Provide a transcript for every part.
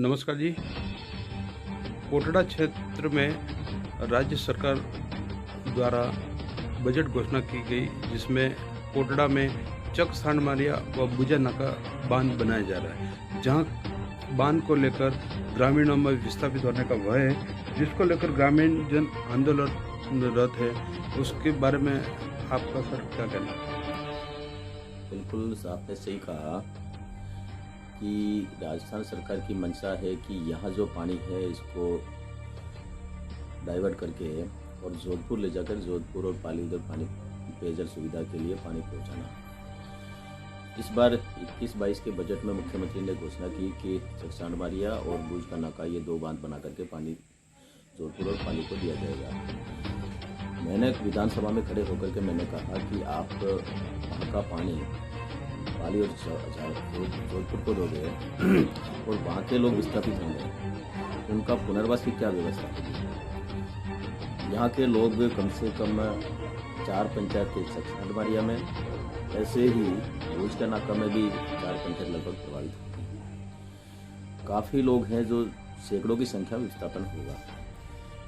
नमस्कार जी। कोटड़ा क्षेत्र में राज्य सरकार द्वारा बजट घोषणा की गई, जिसमें कोटड़ा में चक सांडमारिया व बुजा नाका बांध बनाया जा रहा है, जहां बांध को लेकर ग्रामीणों में विस्थापित होने का भय है, जिसको लेकर ग्रामीण जन आंदोलनरत है। उसके बारे में आपका सर क्या कहना है? बिल्कुल आपने सही कहा कि राजस्थान सरकार की मंशा है कि यहाँ जो पानी है इसको डाइवर्ट करके और जोधपुर ले जाकर जोधपुर और पाली उधर पानी पेयजल सुविधा के लिए पानी पहुँचाना। इस बार 21-22 के बजट में मुख्यमंत्री ने घोषणा की कि सांडमारिया और बूझ का नाका ये दो बांध बना करके पानी जोधपुर और पाली को दिया जाएगा। मैंने विधानसभा में खड़े होकर के मैंने कहा कि आप वहाँ का पानी पाली और जोधपुर को दोगे और वहाँ के लोग विस्थापित होंगे, उनका पुनर्वास की क्या व्यवस्था होगी। यहाँ के लोग कम से कम 4 पंचायत के सांडमारिया में, ऐसे ही भूज का नाका में भी 4 पंचायत लगभग प्रभावित होती हैं। काफ़ी लोग हैं जो सैकड़ों की संख्या में विस्थापन होगा।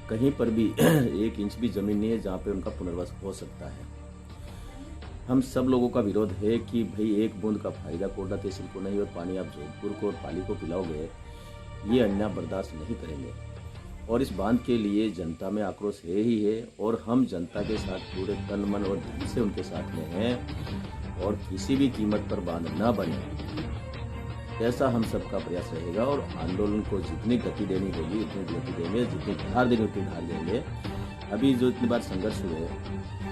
कहीं पर भी 1 इंच भी जमीन नहीं है जहाँ पे उनका पुनर्वास हो सकता है। हम सब लोगों का विरोध है कि भाई एक बूंद का फायदा कोटड़ा तहसील को नहीं और पानी आप जोधपुर को और पाली को पिलाओगे, ये अन्याय बर्दाश्त नहीं करेंगे। और इस बांध के लिए जनता में आक्रोश है ही है और हम जनता के साथ पूरे तन मन और धन से उनके साथ में हैं और किसी भी कीमत पर बांध न बने, ऐसा हम सबका प्रयास रहेगा। और आंदोलन को जितनी गति देनी होगी उतनी गति देंगे, जितनी धार देनी उतनी धार देंगे। अभी जो इतनी बार संघर्ष हुए,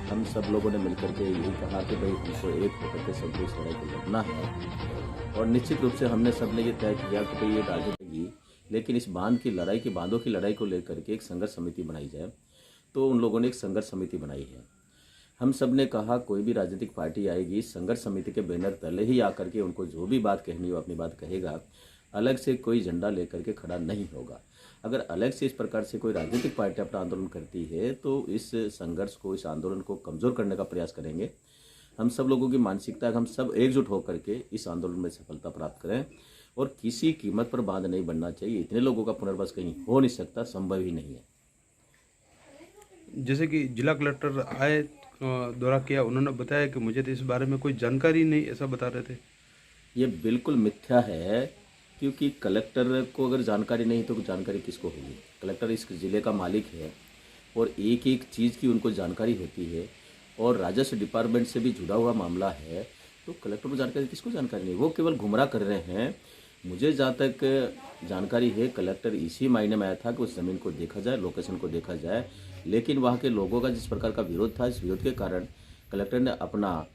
हम सब लोगों ने मिलकर के यही कहा कि भाई हमको एक होकर के सबको इस लड़ाई को लड़ना है। और निश्चित रूप से हमने सबने ये तय किया कि भाई ये राजनीति, लेकिन इस बांध की लड़ाई की बांधों की लड़ाई को लेकर के एक संघर्ष समिति बनाई जाए। तो उन लोगों ने एक संघर्ष समिति बनाई है। हम सब ने कहा कोई भी राजनीतिक पार्टी आएगी, इस संघर्ष समिति के बैनर तले ही आकर के उनको जो भी बात कहनी हो अपनी बात कहेगा, अलग से कोई झंडा लेकर के खड़ा नहीं होगा। अगर अलग से इस प्रकार से कोई राजनीतिक पार्टी अपना आंदोलन करती है तो इस संघर्ष को, इस आंदोलन को कमज़ोर करने का प्रयास करेंगे। हम सब लोगों की मानसिकता है, हम सब एकजुट होकर के इस आंदोलन में सफलता प्राप्त करें और किसी कीमत पर बांध नहीं बनना चाहिए। इतने लोगों का पुनर्वास कहीं हो नहीं सकता, संभव ही नहीं है। जैसे कि जिला कलेक्टर आए, दौरा किया, उन्होंने बताया कि मुझे तो इस बारे में कोई जानकारी नहीं, ऐसा बता रहे थे। ये बिल्कुल मिथ्या है, क्योंकि कलेक्टर को अगर जानकारी नहीं तो जानकारी किसको होगी। कलेक्टर इस ज़िले का मालिक है और एक एक चीज़ की उनको जानकारी होती है और राजस्व डिपार्टमेंट से भी जुड़ा हुआ मामला है, तो कलेक्टर को जानकारी किसको जानकारी नहीं। वो केवल गुमराह कर रहे हैं। मुझे जहाँ तक जानकारी है, कलेक्टर इसी मायने में आया था कि उस ज़मीन को देखा जाए, लोकेशन को देखा जाए, लेकिन वहाँ के लोगों का जिस प्रकार का विरोध था, इस विरोध के कारण कलेक्टर ने अपना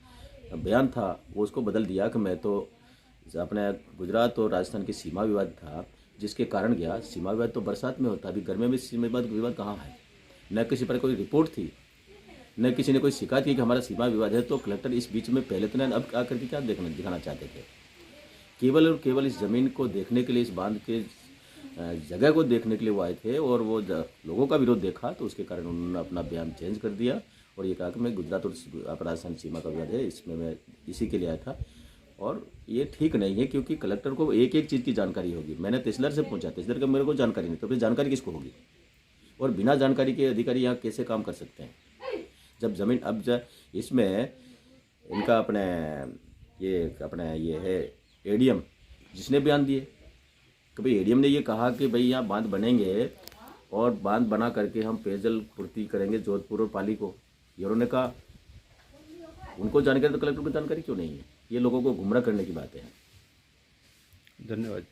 बयान था वो उसको बदल दिया कि मैं तो अपने गुजरात और राजस्थान की सीमा विवाद था जिसके कारण गया। सीमा विवाद तो बरसात में होता है, अभी गर्मी में सीमा विवाद कहाँ है। न किसी पर कोई रिपोर्ट थी, न किसी ने कोई शिकायत की कि हमारा सीमा विवाद है। तो कलेक्टर इस बीच में पहले तो अब आकर के क्या दिखाना चाहते थे, केवल और केवल इस ज़मीन को देखने के लिए, इस बांध के जगह को देखने के लिए वो आए थे और वो लोगों का विरोध देखा तो उसके कारण उन्होंने अपना बयान चेंज कर दिया और ये कहा कि मैं गुजरात और राजस्थान सीमा का विवाद है, इसमें मैं इसी के लिए आया था। और ये ठीक नहीं है, क्योंकि कलेक्टर को एक एक चीज़ की जानकारी होगी। मैंने तहसीलदार से पूछा, तहसीलदार का मेरे को जानकारी नहीं, तो फिर जानकारी किसको होगी। और बिना जानकारी के अधिकारी यहाँ कैसे काम कर सकते हैं, जब ज़मीन अब इसमें इनका अपने ये है एडीएम, जिसने बयान दिए कि भाई एडीएम ने ये कहा कि भाई यहाँ बांध बनेंगे और बांध बना करके हम पेयजल पूर्ति करेंगे जोधपुर और पाली को। ये उन्होंने कहा, उनको जानकारी, तो कलेक्टर को जानकारी क्यों नहीं है। ये लोगों को गुमराह करने की बातें हैं। धन्यवाद।